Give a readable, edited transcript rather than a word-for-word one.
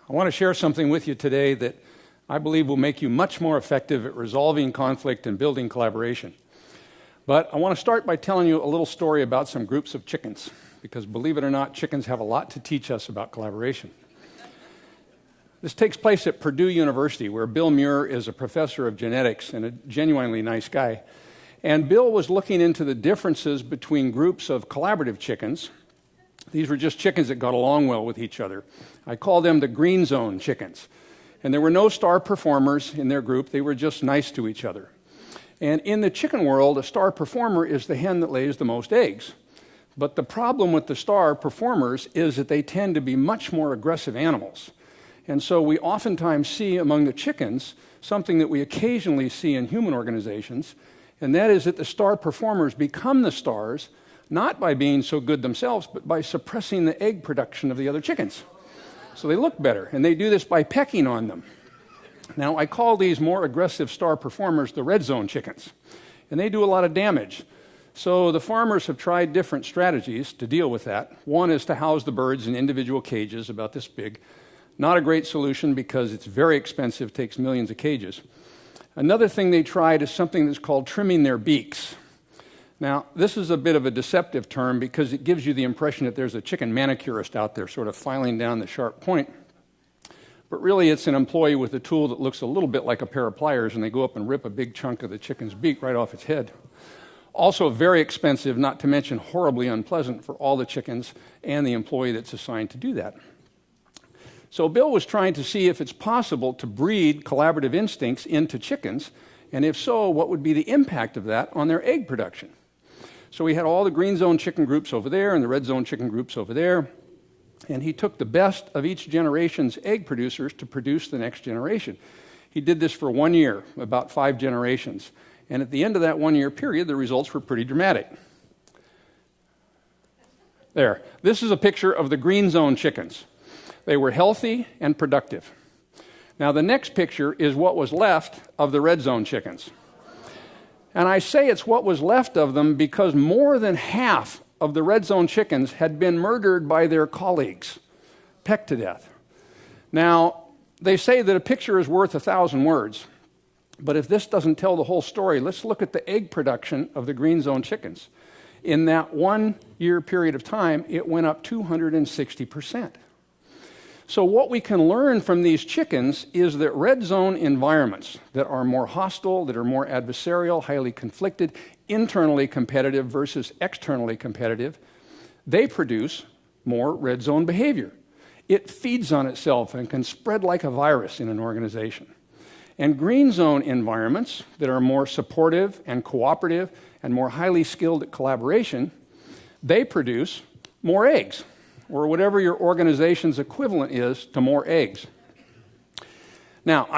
I want to share something with you today that I believe will make you much more effective at resolving conflict and building collaboration. But I want to start by telling you a little story about some groups of chickens, because believe it or not, chickens have a lot to teach us about collaboration. This takes place at Purdue University, where Bill Muir is a professor of genetics and a genuinely nice guy. And Bill was looking into the differences between groups of collaborative chickens. These were just chickens that got along well with each other. I call them the green zone chickens. And there were no star performers in their group. They were just nice to each other. And in the chicken world, a star performer is the hen that lays the most eggs. But the problem with the star performers is that they tend to be much more aggressive animals. And so we oftentimes see among the chickens something that we occasionally see in human organizations, and that is that the star performers become the stars not by being so good themselves, but by suppressing the egg production of the other chickens. So they look better, and they do this by pecking on them. Now, I call these more aggressive star performers the red zone chickens, and they do a lot of damage. So the farmers have tried different strategies to deal with that. One is to house the birds in individual cages about this big. Not a great solution because it's very expensive, takes millions of cages. Another thing they tried is something that's called trimming their beaks. Now, this is a bit of a deceptive term because it gives you the impression that there's a chicken manicurist out there sort of filing down the sharp point. But really, it's an employee with a tool that looks a little bit like a pair of pliers, and they go up and rip a big chunk of the chicken's beak right off its head. Also very expensive, not to mention horribly unpleasant for all the chickens and the employee that's assigned to do that. So Bill was trying to see if it's possible to breed collaborative instincts into chickens, and if so, what would be the impact of that on their egg production? So we had all the green zone chicken groups over there and the red zone chicken groups over there, and he took the best of each generation's egg producers to produce the next generation. He did this for 1 year, about 5 generations, and at the end of that 1 year period, the results were pretty dramatic. There. This is a picture of the green zone chickens. They were healthy and productive. Now, the next picture is what was left of the red zone chickens. And I say it's what was left of them because more than half of the red zone chickens had been murdered by their colleagues, pecked to death. Now, they say that a picture is worth 1,000 words. But if this doesn't tell the whole story, let's look at the egg production of the green zone chickens. In that 1 year period of time, it went up 260%. So what we can learn from these chickens is that red zone environments that are more hostile, that are more adversarial, highly conflicted, internally competitive versus externally competitive, they produce more red zone behavior. It feeds on itself and can spread like a virus in an organization. And green zone environments that are more supportive and cooperative and more highly skilled at collaboration, they produce more eggs, or whatever your organization's equivalent is to more eggs. Now,